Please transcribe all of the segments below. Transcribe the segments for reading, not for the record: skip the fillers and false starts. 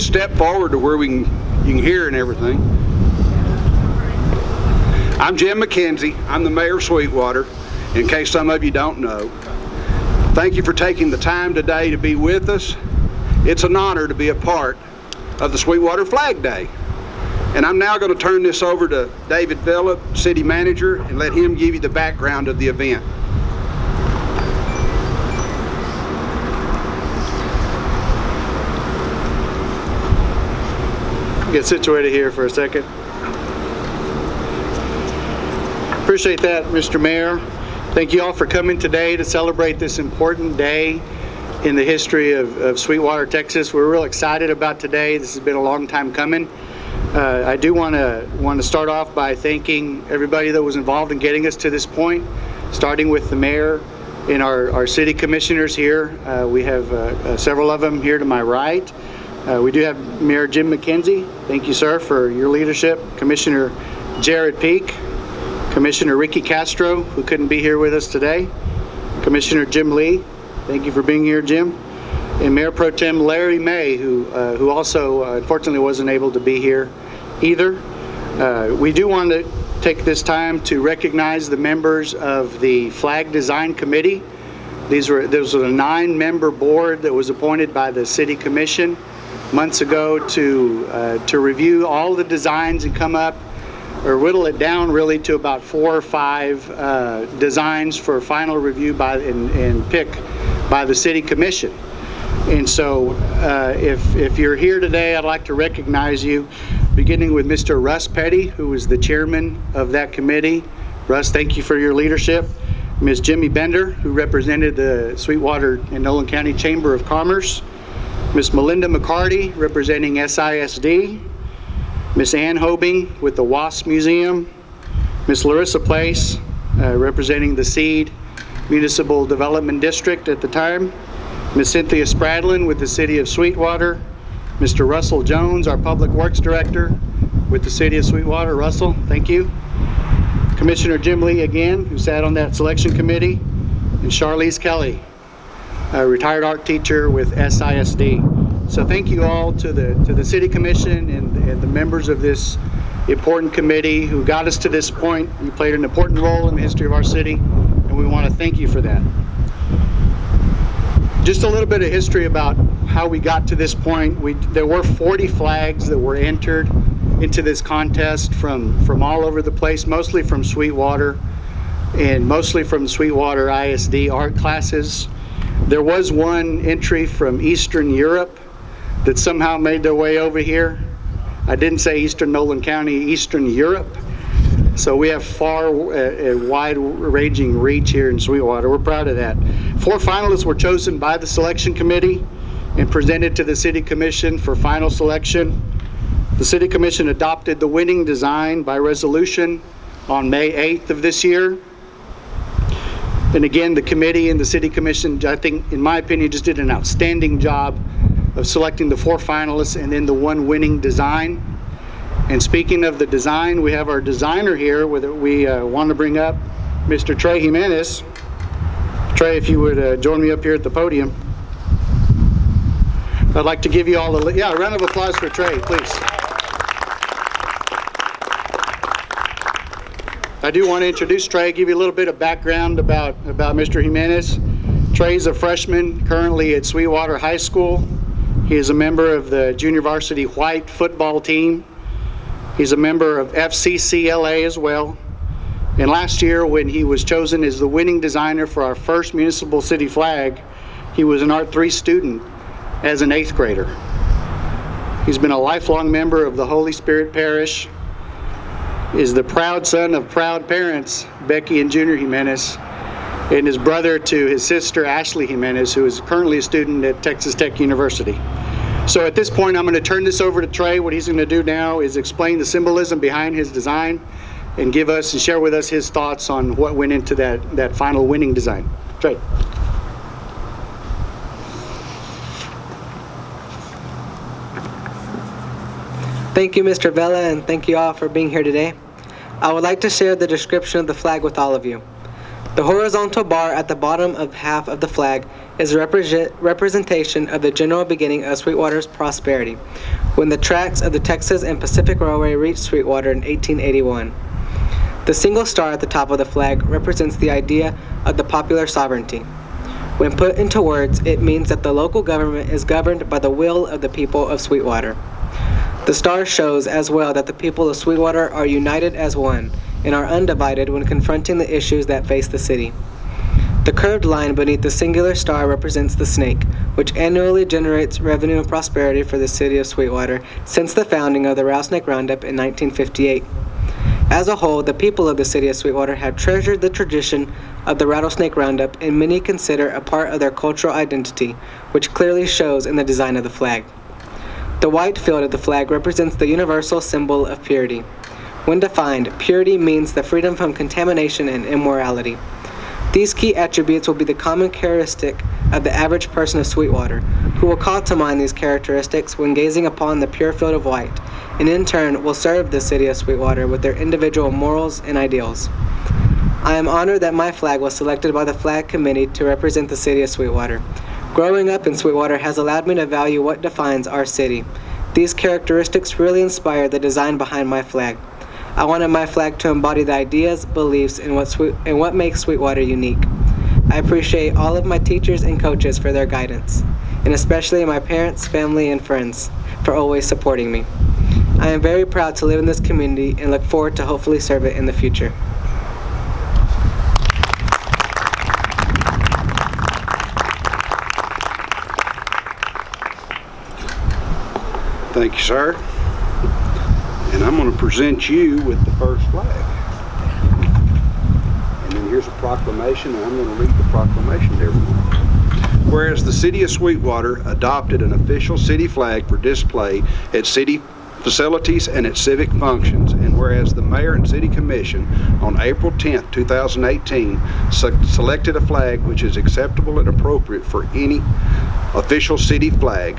just step forward to where you can hear and everything. I'm Jim McKenzie. I'm the mayor of Sweetwater, in case some of you don't know. Thank you for taking the time today to be with us. It's an honor to be a part of the Sweetwater Flag Day. And I'm now going to turn this over to David Villa, City Manager, and let him give you the background of the event. Get situated here for a second. Appreciate that, Mr. Mayor. Thank you all for coming today to celebrate this important day in the history of Sweetwater, Texas. We're real excited about today. This has been a long time coming. I do want to start off by thanking everybody that was involved in getting us to this point, starting with the mayor and our city commissioners here. We have several of them here to my right. We do have Mayor Jim McKenzie. Thank you, sir, for your leadership. Commissioner Jared Peak, Commissioner Ricky Castro, who couldn't be here with us today, Commissioner Jim Lee. Thank you for being here, Jim. And Mayor Pro Tem Larry May, who also unfortunately wasn't able to be here either. We do want to take this time to recognize the members of the Flag Design Committee. Those were a 9-member board that was appointed by the City Commission months ago to review all the designs and come up or whittle it down really to about 4 or 5 designs for final review and pick by the City Commission. And so if you're here today, I'd like to recognize you, beginning with Mr. Russ Petty, who is the chairman of that committee. Russ, thank you for your leadership. Ms. Jimmy Bender, who represented the Sweetwater and Nolan County Chamber of Commerce. Ms. Melinda McCarty, representing SISD. Ms. Ann Hobing with the WASP Museum. Ms. Larissa Place, representing the SEED Municipal Development District at the time. Ms. Cynthia Spradlin with the City of Sweetwater. Mr. Russell Jones, our Public Works Director with the City of Sweetwater. Russell, thank you. Commissioner Jim Lee again, who sat on that selection committee. And Charlize Kelly, a retired art teacher with SISD. So thank you all to the City Commission and the members of this important committee who got us to this point. You played an important role in the history of our city, and we want to thank you for that. Just a little bit of history about how we got to this point. There were 40 flags that were entered into this contest from all over the place, mostly from Sweetwater and mostly from Sweetwater ISD art classes. There was one entry from Eastern Europe that somehow made their way over here. I didn't say Eastern Nolan County, Eastern Europe. So we have far wide-ranging reach here in Sweetwater. We're proud of that. 4 finalists were chosen by the selection committee and presented to the City Commission for final selection. The City Commission adopted the winning design by resolution on May 8th of this year. And again, the committee and the City Commission, I think, in my opinion, just did an outstanding job of selecting the 4 finalists and then the 1 winning design. And speaking of the design, we have our designer here. We want to bring up Mr. Trey Jimenez. Trey, if you would join me up here at the podium. I'd like to give you all a round of applause for Trey, please. I do want to introduce Trey, give you a little bit of background about Mr. Jimenez. Trey's a freshman currently at Sweetwater High School. He is a member of the junior varsity white football team. He's a member of FCCLA as well. And last year, when he was chosen as the winning designer for our first municipal city flag, he was an Art 3 student as an 8th grader. He's been a lifelong member of the Holy Spirit Parish, is the proud son of proud parents, Becky and Junior Jimenez, and his brother to his sister, Ashley Jimenez, who is currently a student at Texas Tech University. So at this point, I'm going to turn this over to Trey. What he's going to do now is explain the symbolism behind his design and give us and share with us his thoughts on what went into that final winning design. Trey. Thank you, Mr. Vela, and thank you all for being here today. I would like to share the description of the flag with all of you. The horizontal bar at the bottom of half of the flag is a representation of the general beginning of Sweetwater's prosperity, when the tracks of the Texas and Pacific Railway reached Sweetwater in 1881. The single star at the top of the flag represents the idea of the popular sovereignty. When put into words, it means that the local government is governed by the will of the people of Sweetwater. The star shows as well that the people of Sweetwater are united as one and are undivided when confronting the issues that face the city. The curved line beneath the singular star represents the snake, which annually generates revenue and prosperity for the city of Sweetwater since the founding of the Rattlesnake Roundup in 1958. As a whole, the people of the city of Sweetwater have treasured the tradition of the Rattlesnake Roundup, and many consider a part of their cultural identity, which clearly shows in the design of the flag. The white field of the flag represents the universal symbol of purity. When defined, purity means the freedom from contamination and immorality. These key attributes will be the common characteristic of the average person of Sweetwater, who will call to mind these characteristics when gazing upon the pure field of white, and in turn will serve the city of Sweetwater with their individual morals and ideals. I am honored that my flag was selected by the Flag Committee to represent the city of Sweetwater. Growing up in Sweetwater has allowed me to value what defines our city. These characteristics really inspired the design behind my flag. I wanted my flag to embody the ideas, beliefs, and what makes Sweetwater unique. I appreciate all of my teachers and coaches for their guidance, and especially my parents, family, and friends for always supporting me. I am very proud to live in this community and look forward to hopefully serve it in the future. Thank you, sir. And I'm going to present you with the first flag. And then here's a proclamation, and I'm going to read the proclamation to everyone. Whereas the city of Sweetwater adopted an official city flag for display at city facilities and at civic functions, and whereas the mayor and city commission on April 10, 2018 selected a flag which is acceptable and appropriate for any official city flag,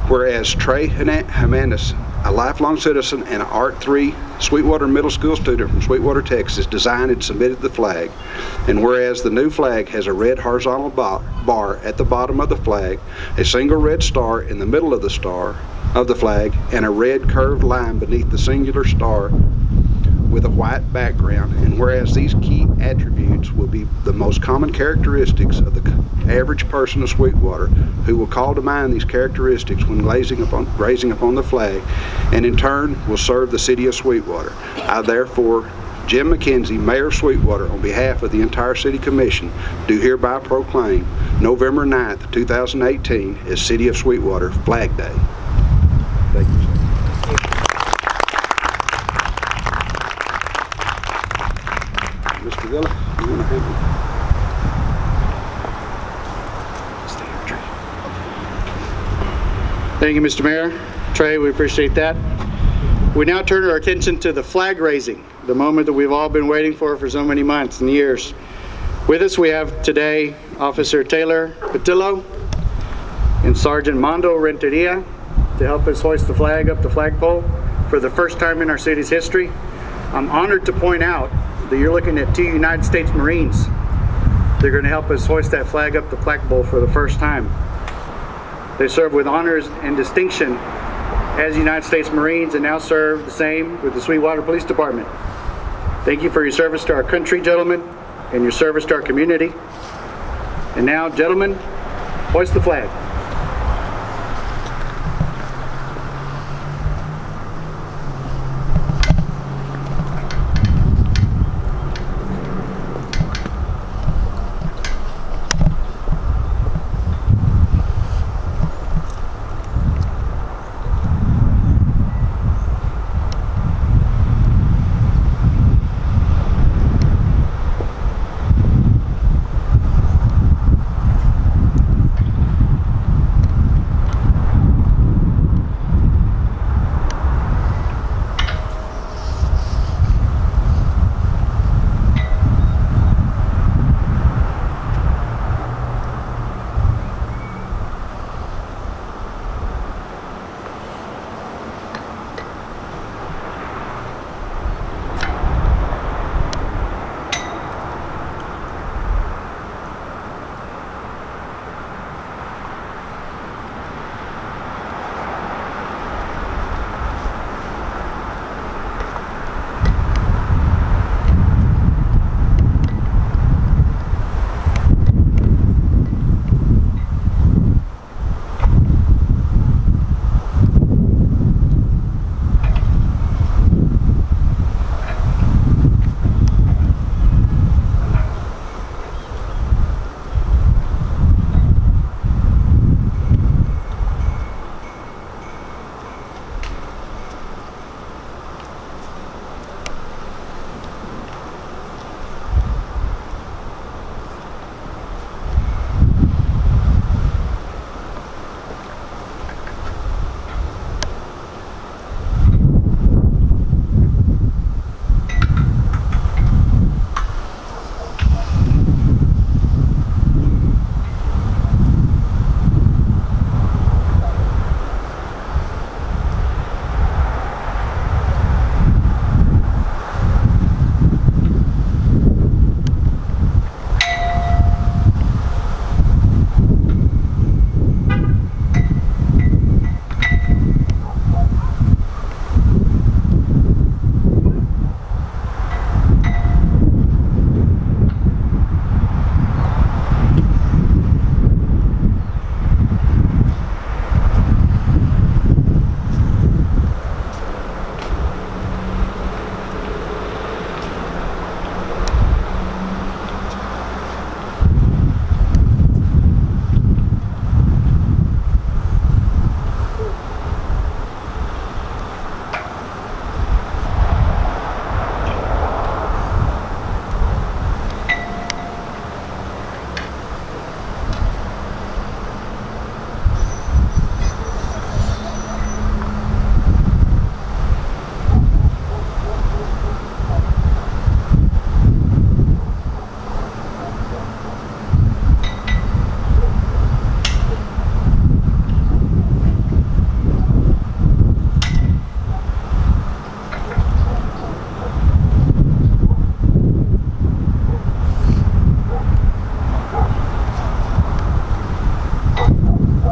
whereas Trey Jimenez, a lifelong citizen and an Art 3 Sweetwater Middle School student from Sweetwater, Texas, designed and submitted the flag, and whereas the new flag has a red horizontal bar at the bottom of the flag, a single red star in the middle of the flag, and a red curved line beneath the singular star with a white background, and whereas these key attributes will be the most common characteristics of the average person of Sweetwater, who will call to mind these characteristics when grazing upon the flag, and in turn will serve the city of Sweetwater. I therefore, Jim McKenzie, Mayor of Sweetwater, on behalf of the entire City Commission, do hereby proclaim November 9th, 2018 as City of Sweetwater Flag Day. Thank you, sir. Mr. Villa, you want to have it? Thank you, Mr. Mayor. Trey, we appreciate that. We now turn our attention to the flag raising, the moment that we've all been waiting for so many months and years. With us we have today Officer Taylor Patillo and Sergeant Mondo Renteria to help us hoist the flag up the flagpole for the first time in our city's history. I'm honored to point out that you're looking at 2 United States Marines. They're going to help us hoist that flag up the flagpole for the first time. They serve with honors and distinction as United States Marines and now serve the same with the Sweetwater Police Department. Thank you for your service to our country, gentlemen, and your service to our community. And now, gentlemen, hoist the flag.